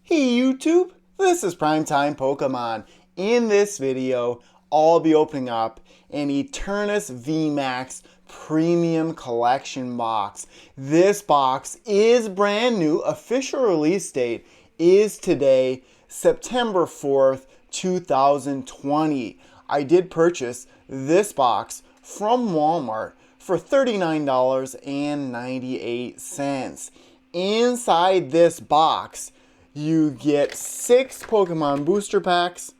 Hey YouTube, this is Primetime Pokemon. In this video, I'll be opening up an Eternatus VMAX Premium Collection box. This box is brand new. Official release date is today, September 4th, 2020. I did purchase this box from Walmart for $39.98. Inside this box, you get 6 Pokemon booster packs,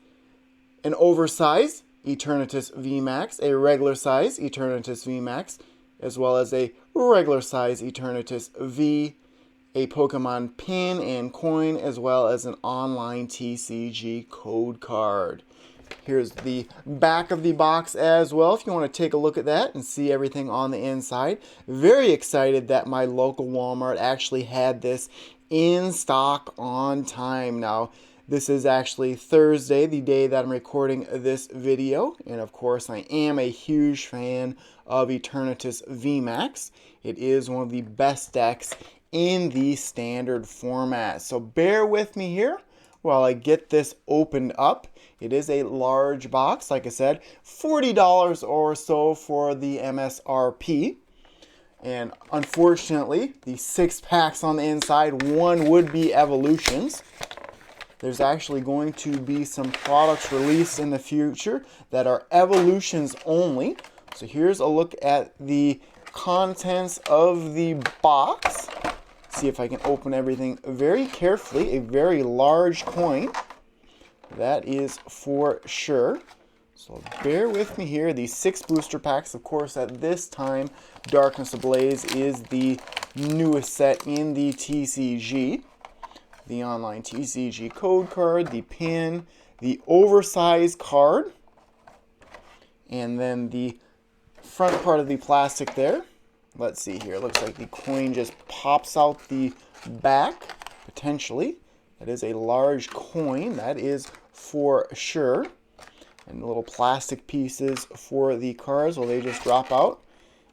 an oversize Eternatus VMAX, a regular size Eternatus VMAX, as well as a regular size Eternatus V, a Pokemon pin and coin, as well as an online TCG code card. Here's the back of the box as well, if you want to take a look at that and see everything on the inside. Very excited that my local Walmart actually had this in stock on time. Now, this is actually Thursday, the day that I'm recording this video, and of course I am a huge fan of Eternatus VMAX. It is one of the best decks in the standard format. So bear with me here while I get this opened up. It is a large box, like I said, $40 or so for the MSRP. And unfortunately, the 6 packs on the inside, one would be evolutions. There's actually going to be some products released in the future that are evolutions only. So here's a look at the contents of the box. See if I can open everything very carefully. A very large coin, that is for sure. So bear with me here. These 6 booster packs, of course, at this time, Darkness Ablaze is the newest set in the TCG. The online TCG code card, the pin, the oversized card, and then the front part of the plastic there. Let's see here. It looks like the coin just pops out the back, potentially. That is a large coin, that is for sure. And little plastic pieces for the cards, will they just drop out?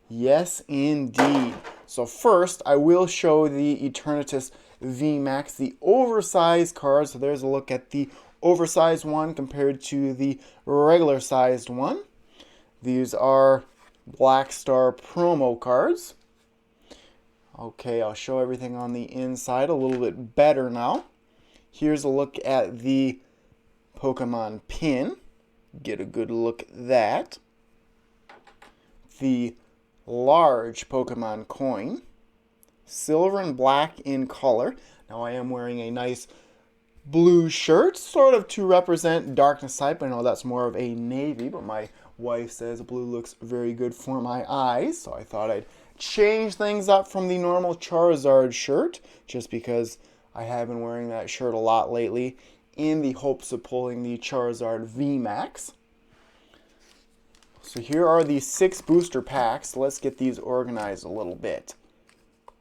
Yes, indeed. So first, I will show the Eternatus VMAX, the oversized card. So there's a look at the oversized one compared to the regular sized one. These are Black Star promo cards. Okay, I'll show everything on the inside a little bit better now. Here's a look at the Pokemon pin. Get a good look at that. The large Pokemon coin. Silver and black in color. Now I am wearing a nice blue shirt, sort of to represent darkness type. I know that's more of a navy, but my wife says blue looks very good for my eyes. So I thought I'd change things up from the normal Charizard shirt, just because I have been wearing that shirt a lot lately, in the hopes of pulling the Charizard VMAX. So here are the 6 booster packs. Let's get these organized a little bit.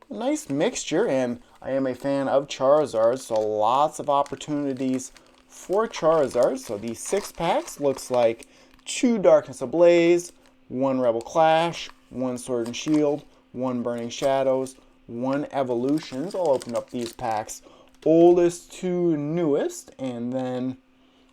A nice mixture, and I am a fan of Charizard, so lots of opportunities for Charizard. So these 6 packs looks like 2 Darkness Ablaze, 1 Rebel Clash, 1 Sword and Shield, 1 Burning Shadows, 1 Evolutions. I'll open up these packs, oldest to newest, and then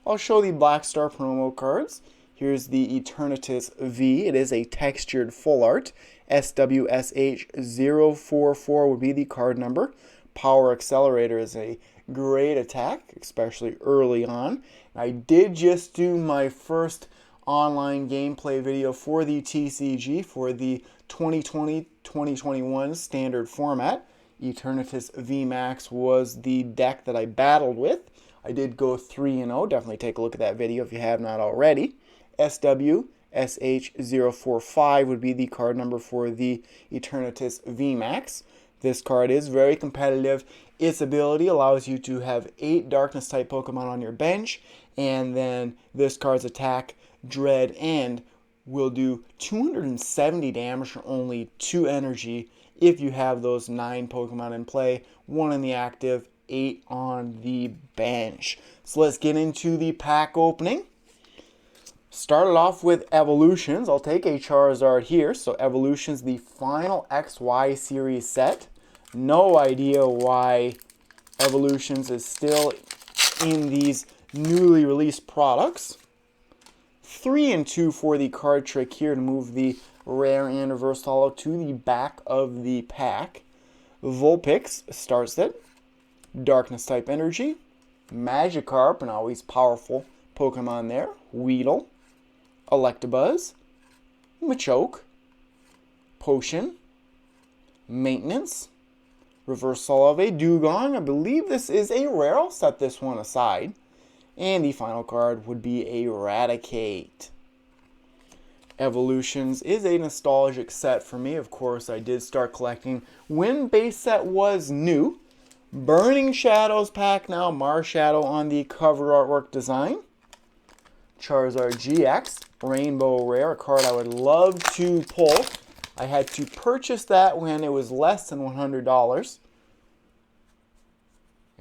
I'll show the Black Star promo cards. Here's the Eternatus V. It is a textured full art. SWSH044 would be the card number. Power Accelerator is a great attack, especially early on. I did just do my first online gameplay video for the TCG for the 2020-2021 standard format. Eternatus VMAX was the deck that I battled with. I did go 3-0. Definitely take a look at that video if you have not already. SWSH045 would be the card number for the Eternatus VMAX. This card is very competitive. Its ability allows you to have 8 Darkness type Pokemon on your bench, and then this card's attack, Dread End, will do 270 damage for only 2 energy if you have those 9 Pokemon in play, 1 in the active, 8 on the bench. So let's get into the pack opening. Started off with Evolutions. I'll take a Charizard here. So Evolutions, the final XY series set. No idea why Evolutions is still in these newly released products. 3 and 2 for the card trick here to move the rare and reverse holo to the back of the pack. Vulpix starts it. Darkness type energy. Magikarp, an always powerful Pokemon there. Weedle. Electabuzz. Machoke. Potion. Maintenance. Reverse holo of a Dugong. I believe this is a rare. I'll set this one aside. And the final card would be Eradicate. Evolutions is a nostalgic set for me. Of course, I did start collecting when base set was new. Burning Shadows pack now. Marshadow on the cover artwork design. Charizard GX. Rainbow Rare. A card I would love to pull. I had to purchase that when it was less than $100.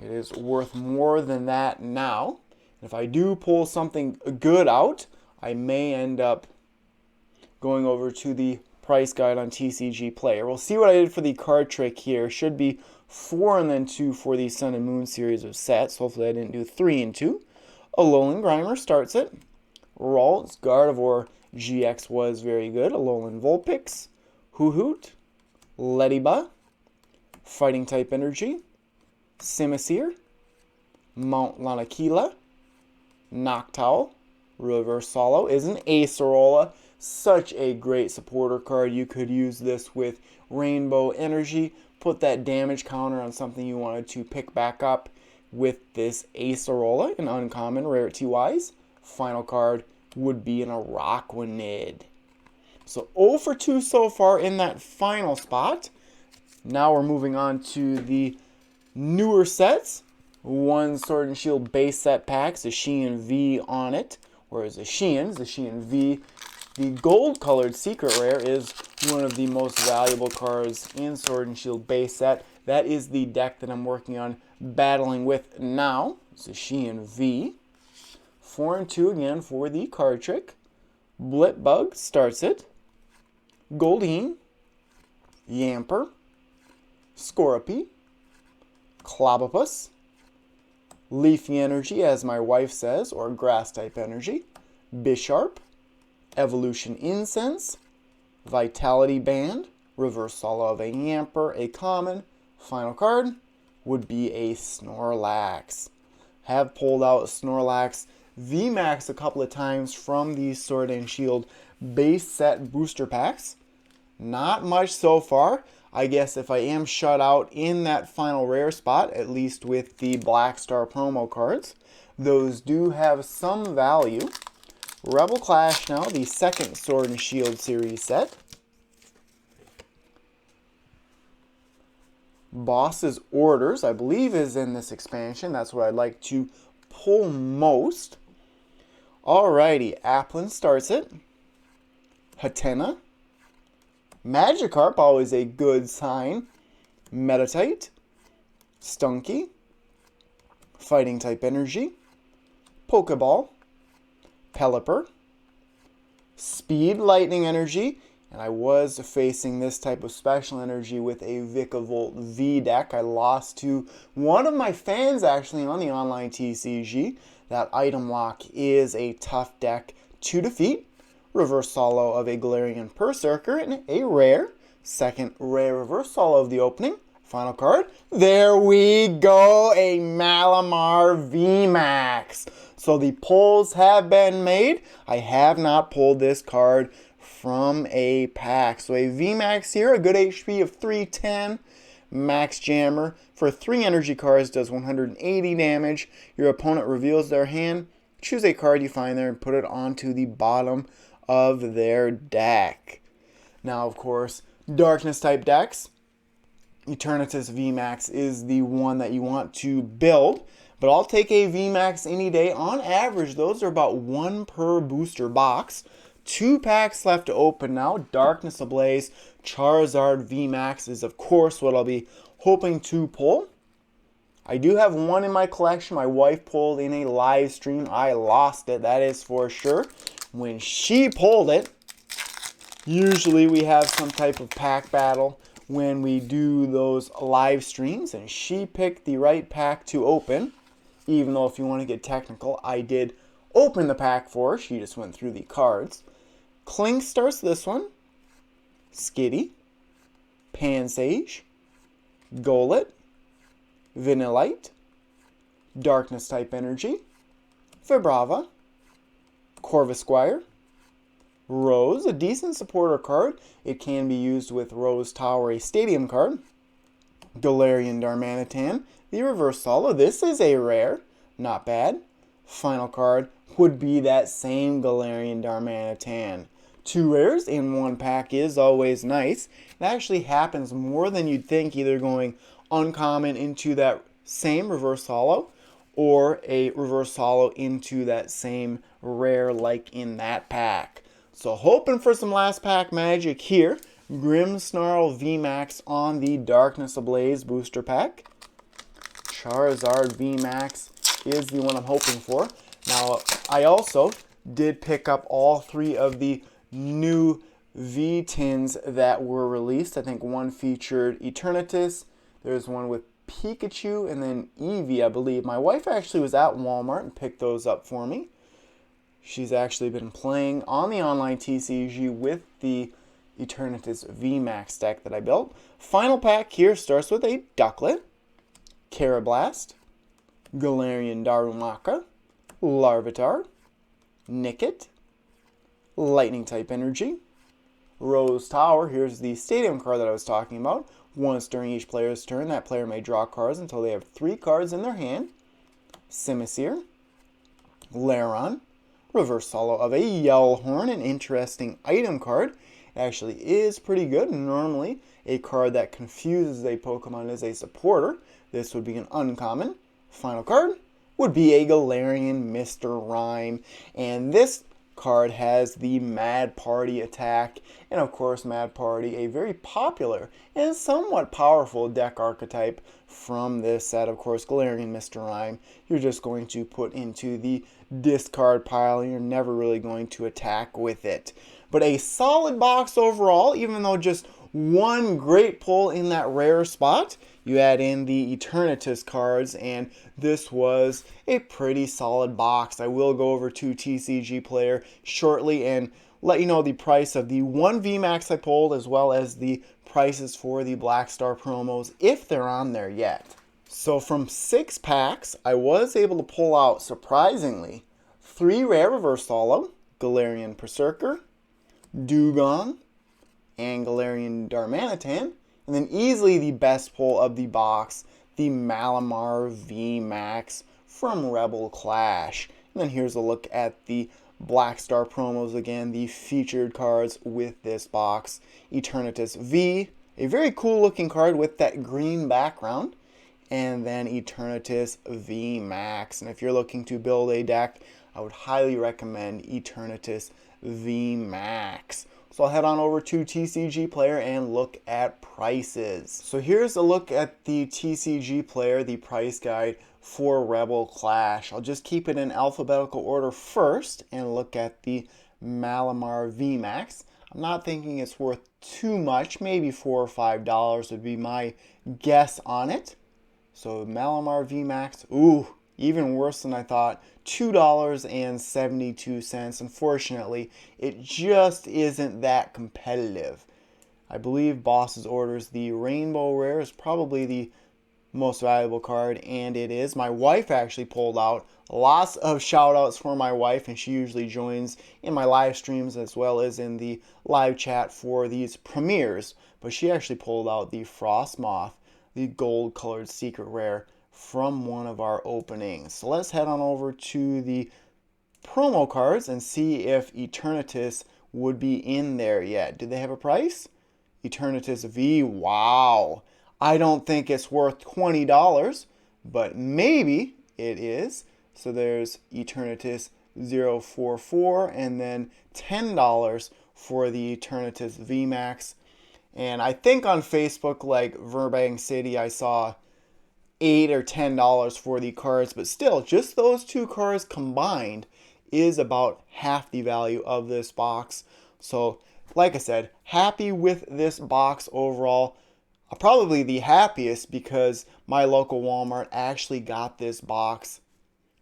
It is worth more than that now. If I do pull something good out, I may end up going over to the price guide on TCG Player. We'll see what I did for the card trick here. Should be 4 and then 2 for the Sun and Moon series of sets. Hopefully I didn't do 3 and 2. Alolan Grimer starts it. Ralts, Gardevoir GX was very good. Alolan Vulpix. Hoot, Lediba. Fighting type energy. Simisear. Mount Lanakila. Noctowl. Reverse holo is an Acerola. Such a great supporter card. You could use this with Rainbow Energy. Put that damage counter on something you wanted to pick back up with this Acerola, an uncommon rarity-wise. Final card would be an Araquanid. So 0 for 2 so far in that final spot. Now we're moving on to the newer sets. One Sword and Shield base set packs, the Shein V on it. Whereas the Shein V, the gold colored secret rare is one of the most valuable cards in Sword and Shield base set. That is the deck that I'm working on battling with now. It's the Shein V. 4 and 2 again for the card trick. Blipbug starts it. Goldeen. Yamper. Scorpy. Clobopus. Leafy Energy, as my wife says, or Grass type energy. Bisharp. Evolution Incense. Vitality Band. Reverse holo of a Yamper, a common. Final card would be a Snorlax. Have pulled out Snorlax VMAX a couple of times from these Sword and Shield base set booster packs. Not much so far. I guess if I am shut out in that final rare spot, at least with the Black Star promo cards, those do have some value. Rebel Clash now, the second Sword and Shield series set. Boss's Orders, I believe, is in this expansion. That's what I'd like to pull most. Alrighty, Applin starts it. Hatena. Magikarp, always a good sign. Meditite. Stunky. Fighting type energy. Pokeball. Pelipper. Speed Lightning Energy. And I was facing this type of special energy with a Vikavolt V deck. I lost to one of my fans actually on the online TCG. That item lock is a tough deck to defeat. Reverse holo of a Galarian Berserker and a rare. Second rare reverse holo of the opening. Final card. There we go. A Malamar VMAX. So the pulls have been made. I have not pulled this card from a pack. So a VMAX here. A good HP of 310. Max Jammer. For 3 energy cards does 180 damage. Your opponent reveals their hand. Choose a card you find there and put it onto the bottom of their deck. Now, of course, Darkness type decks. Eternatus VMAX is the one that you want to build. But I'll take a VMAX any day. On average, those are about 1 per booster box. 2 packs left to open now. Darkness Ablaze, Charizard VMAX is, of course, what I'll be hoping to pull. I do have one in my collection. My wife pulled in a live stream. I lost it, that is for sure. When she pulled it, usually we have some type of pack battle when we do those live streams, and she picked the right pack to open. Even though if you want to get technical, I did open the pack for her. She just went through the cards. Kling starts this one. Skitty, Pansage, Golett, Vanillite, Darkness type Energy, Vibrava, Corvisquire, Rose, a decent supporter card. It can be used with Rose Tower, a stadium card. Galarian Darmanitan, the reverse holo. This is a rare, not bad. Final card would be that same Galarian Darmanitan. 2 rares in 1 pack is always nice. It actually happens more than you'd think, either going uncommon into that same reverse holo or a reverse holo into that same rare like in that pack. So hoping for some last pack magic here. Grimmsnarl VMAX on the Darkness Ablaze booster pack. Charizard VMAX is the one I'm hoping for. Now, I also did pick up all 3 of the new V-tins that were released. I think one featured Eternatus. There's one with Pikachu and then Eevee, I believe. My wife actually was at Walmart and picked those up for me. She's actually been playing on the online TCG with the Eternatus VMAX deck that I built. Final pack here starts with a Ducklet, Carablast, Galarian Darumaka, Larvitar, Nickit, Lightning type Energy, Rose Tower. Here's the stadium card that I was talking about. Once during each player's turn, that player may draw cards until they have 3 cards in their hand. Simisear, Lairon, reverse holo of a Yellhorn, an interesting item card. It actually is pretty good. Normally, a card that confuses a Pokemon is a supporter. This would be an uncommon. Final card would be a Galarian Mr. Rime. And this card has the Mad Party attack. And of course, Mad Party, a very popular and somewhat powerful deck archetype from this set. Of course, Galarian Mr. Rime, you're just going to put into the discard pile. You're never really going to attack with it. But a solid box overall, even though just one great pull in that rare spot. You add in the Eternatus cards, and this was a pretty solid box. I will go over to TCG Player shortly and let you know the price of the 1 VMAX I pulled, as well as the prices for the Black Star promos, if they're on there yet. So from 6 packs, I was able to pull out, surprisingly, 3 rare reverse holo, Galarian Berserker, Dugong, and Galarian Darmanitan, and then easily the best pull of the box, the Malamar VMAX from Rebel Clash. And then here's a look at the Black Star promos again, the featured cards with this box. Eternatus V, a very cool looking card with that green background, and then Eternatus VMAX. And if you're looking to build a deck, I would highly recommend Eternatus VMAX. So I'll head on over to TCG Player and look at prices. So here's a look at the TCG Player, the price guide for Rebel Clash. I'll just keep it in alphabetical order first and look at the Malamar VMAX. I'm not thinking it's worth too much, maybe $4 or $5 would be my guess on it. So Malamar VMAX, ooh, even worse than I thought, $2.72. Unfortunately, it just isn't that competitive. I believe Boss's Orders, the Rainbow Rare, is probably the most valuable card, and it is. My wife actually pulled out. Lots of shout outs for my wife, and she usually joins in my live streams as well as in the live chat for these premieres. But she actually pulled out the Frostmoth, the gold colored secret rare, from one of our openings. So let's head on over to the promo cards and see if Eternatus would be in there yet. Do they have a price? Eternatus V, wow. I don't think it's worth $20, but maybe it is. So there's Eternatus 044 and then $10 for the Eternatus VMAX. And I think on Facebook, like Verbank City, I saw $8 or $10 for the cards, but still, just those 2 cards combined is about half the value of this box. So, like I said, happy with this box overall. probably the happiest because my local Walmart actually got this box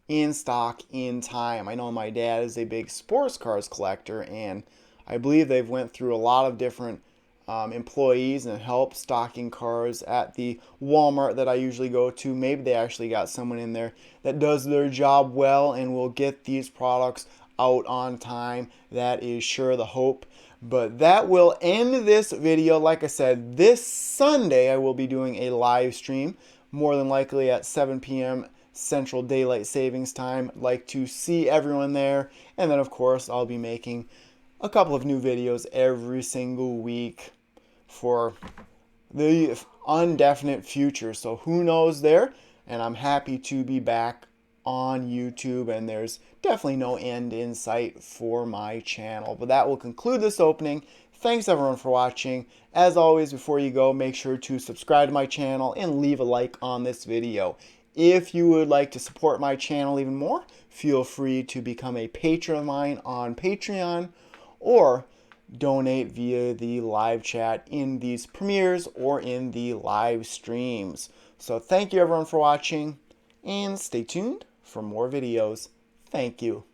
in stock in time. I know my dad is a big sports cars collector, and I believe they've went through a lot of different employees and help stocking cars at the Walmart that I usually go to. Maybe they actually got someone in there that does their job well and will get these products out on time. That is sure the hope. But that will end this video. Like I said, this Sunday I will be doing a live stream, more than likely at 7 p.m. Central Daylight Savings Time. I'd like to see everyone there. And then, of course, I'll be making a couple of new videos every single week for the indefinite future. So who knows there? And I'm happy to be back on YouTube, and there's definitely no end in sight for my channel. But that will conclude this opening. Thanks everyone for watching. As always, before you go, make sure to subscribe to my channel and leave a like on this video. If you would like to support my channel even more, feel free to become a patron of mine on Patreon, or donate via the live chat in these premieres or in the live streams. So thank you everyone for watching, and stay tuned for more videos. Thank you.